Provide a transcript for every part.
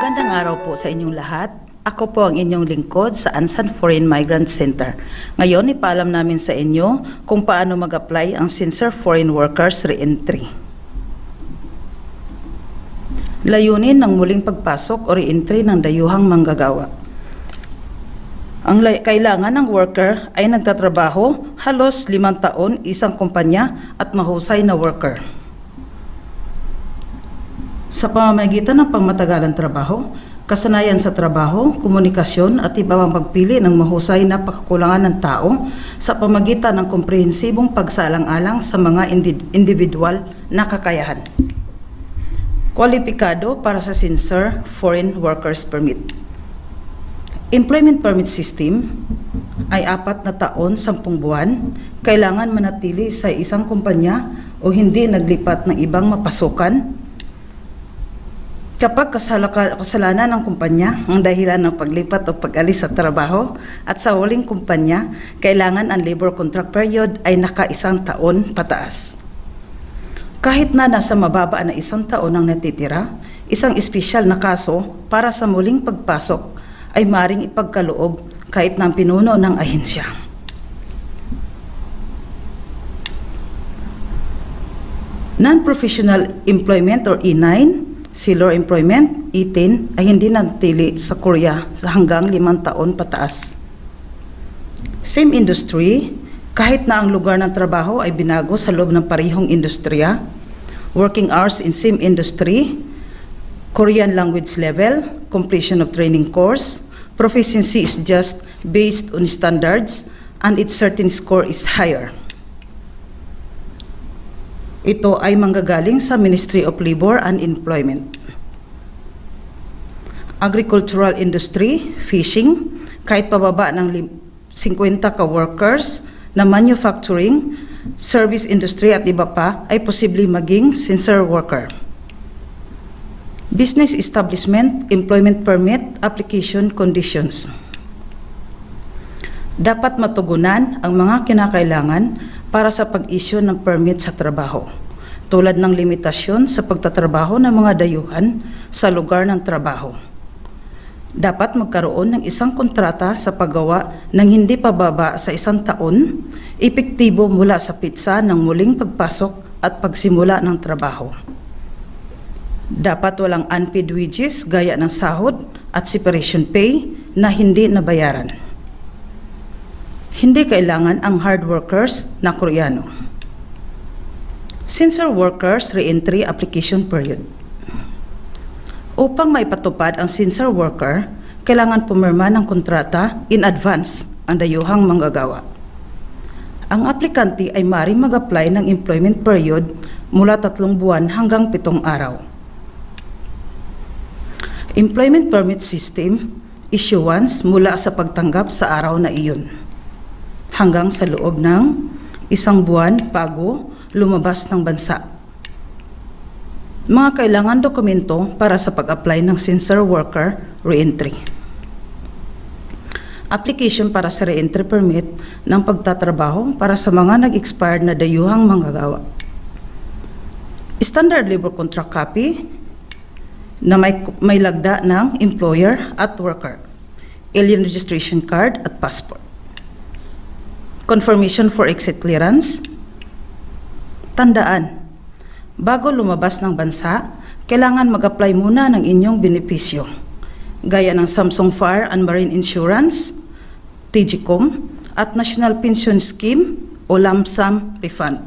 Magandang araw po sa inyong lahat. Ako po ang inyong lingkod sa Ansan Foreign Migrant Center. Ngayon, ipaalam namin sa inyo kung paano mag-apply ang Sincere Foreign Workers Reentry. Layunin ng muling pagpasok o reentry ng dayuhang manggagawa. Ang kailangan ng worker ay nagtatrabaho halos 5 taon isang kumpanya at mahusay na worker. Sa pamamagitan ng pangmatagalang trabaho, kasanayan sa trabaho, komunikasyon at iba pang pagpili ng mahusay na pagkukulangan ng tao sa pamamagitan ng komprehensibong pagsalang-alang sa mga individual na kakayahan. Kwalipikado para sa Sincere Foreign Workers Permit. Employment Permit System ay 4 na taon, 10 buwan, kailangan manatili sa isang kumpanya o hindi naglipat ng ibang mapasukan. Kapag kasalanan ng kumpanya ang dahilan ng paglipat o pag-alis sa trabaho at sa huling kumpanya, kailangan ang labor contract period ay naka-1 taon pataas. Kahit na nasa mababa na 1 taon ang natitira, isang espesyal na kaso para sa muling pagpasok ay maring ipagkaloob kahit ng pinuno ng ahensya. Non-professional employment or E9, Seller Employment, E10 ay hindi natili sa Korea sa hanggang 5 taon pataas. Same industry, kahit na ang lugar ng trabaho ay binago sa loob ng parehong industriya, working hours in same industry, Korean language level, completion of training course, proficiency is just based on standards, and its certain score is higher. Ito ay manggagaling sa Ministry of Labor and Employment. Agricultural industry, fishing, kahit pababa ng 50 ka-workers na manufacturing, service industry at iba pa ay posibleng maging sincere worker. Business establishment, employment permit, application conditions. Dapat matugunan ang mga kinakailangan para sa pag-issue ng permit sa trabaho, tulad ng limitasyon sa pagtatrabaho ng mga dayuhan sa lugar ng trabaho. Dapat magkaroon ng isang kontrata sa paggawa ng hindi pababa sa 1 taon, epektibo mula sa pitsa ng muling pagpasok at pagsimula ng trabaho. Dapat walang unpaid wages gaya ng sahod at separation pay na hindi nabayaran. Hindi kailangan ang hard workers na Koreano. Sincere Workers Reentry Application Period. Upang maipatupad ang sincere worker, kailangan pumirma ng kontrata in advance ang dayuhang manggagawa. Ang aplikante ay maaaring mag-apply ng employment period mula 3 buwan hanggang 7 araw. Employment Permit System, issuance mula sa pagtanggap sa araw na iyon hanggang sa loob ng 1 buwan bago lumabas ng bansa. Mga kailangan dokumento para sa pag-apply ng Sincere Worker Reentry. Application para sa Reentry Permit ng pagtatrabaho para sa mga nag-expired na dayuhang manggagawa. Standard Labor Contract Copy na may lagda ng employer at worker, alien registration card at passport. Confirmation for exit clearance. Tandaan, bago lumabas ng bansa, kailangan mag-apply muna ng inyong benepisyo, gaya ng Samsung Fire and Marine Insurance, TGCOM, at National Pension Scheme o lump sum refund.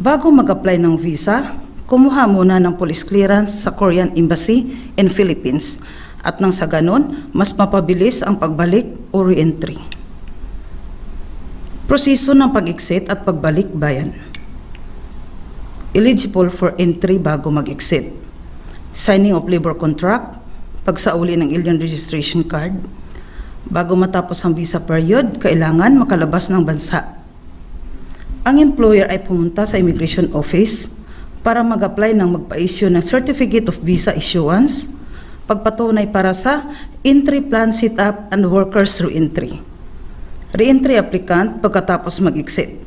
Bago mag-apply ng visa, kumuha muna ng police clearance sa Korean Embassy in Philippines at nang sa ganon, mas mapabilis ang pagbalik o re-entry. Proseso ng pag-exit at pagbalik bayan. Eligible for entry bago mag-exit. Signing of labor contract, pagsauli ng alien registration card. Bago matapos ang visa period, kailangan makalabas ng bansa. Ang employer ay pumunta sa immigration office para mag-apply ng magpa-issue ng certificate of visa issuance, pagpatunay para sa entry plan setup and workers re-entry. Re-entry applicant pagkatapos mag-exit.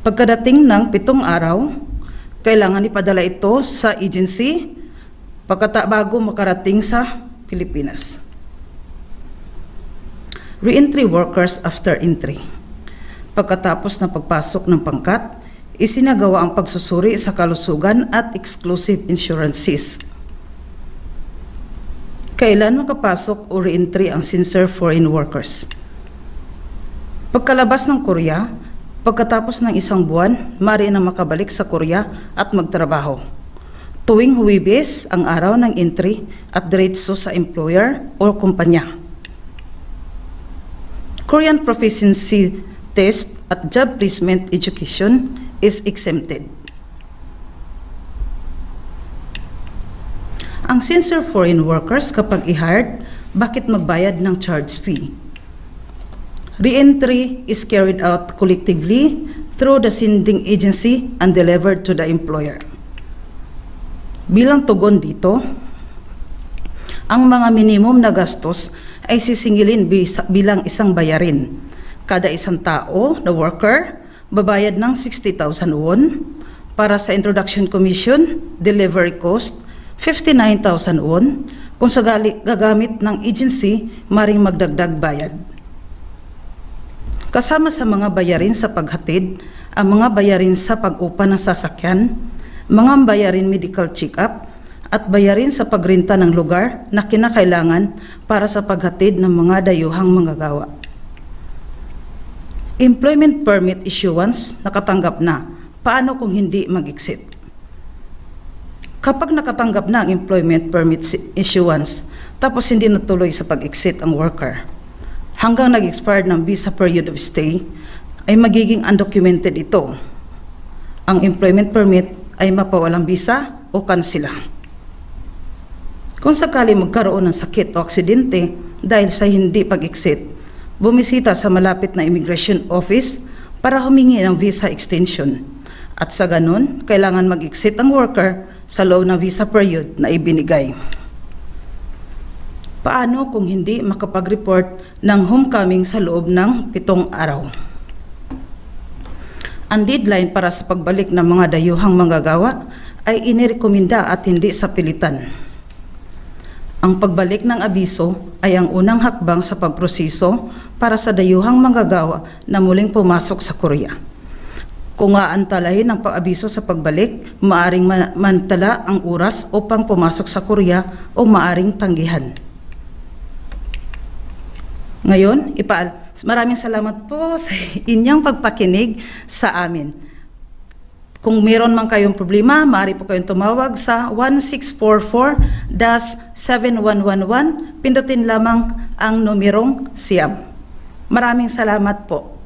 Pagkadating ng 7 araw, kailangan ipadala ito sa agency bago makarating sa Pilipinas. Re-entry workers after entry. Pagkatapos ng pagpasok ng pangkat, isinagawa ang pagsusuri sa kalusugan at exclusive insurances. Kailan makapasok o re-entry ang sincere foreign workers? Pagkalabas ng Korea, pagkatapos ng isang buwan, maaari nang makabalik sa Korea at magtrabaho. Tuwing Huwebes ang araw ng entry at diretso sa employer o kumpanya. Korean proficiency test at job placement education is exempted. Ang sincere foreign workers kapag i-hired, bakit magbayad ng charge fee? Re-entry is carried out collectively through the sending agency and delivered to the employer. Bilang tugon dito, ang mga minimum na gastos ay sisingilin bilang isang bayarin. Kada isang tao na worker, babayad ng 60,000 won. Para sa introduction commission, delivery cost, 59,000 won. Kung sakali gagamit ng agency, maring magdagdag bayad. Kasama sa mga bayarin sa paghatid, ang mga bayarin sa pag-upa ng sasakyan, mga bayarin medical check-up, at bayarin sa pagrenta ng lugar na kinakailangan para sa paghatid ng mga dayuhang manggagawa. Employment permit issuance, nakatanggap na. Paano kung hindi mag-exit? Kapag nakatanggap na ang employment permit issuance, tapos hindi natuloy sa pag-exit ang worker, hanggang nag-expired ng visa period of stay, ay magiging undocumented ito. Ang employment permit ay mapawalang visa o kansila. Kung sakali magkaroon ng sakit o aksidente dahil sa hindi pag-exit, bumisita sa malapit na immigration office para humingi ng visa extension. At sa ganun, kailangan mag-exit ang worker sa loob ng visa period na ibinigay. Paano kung hindi makapag-report ng homecoming sa loob ng 7 araw? Ang deadline para sa pagbalik ng mga dayuhang manggagawa ay inirekomenda at hindi sa pilitan. Ang pagbalik ng abiso ay ang unang hakbang sa pagproseso para sa dayuhang manggagawa na muling pumasok sa Korea. Kung aantalahin ang pag-abiso sa pagbalik, maaring mantala ang oras upang pumasok sa Korea o maaring tanggihan. Ngayon, maraming salamat po sa inyong pagpakinig sa amin. Kung meron man kayong problema, maaari po kayong tumawag sa 1644-7111. Pindutin lamang ang numerong siyam. Maraming salamat po.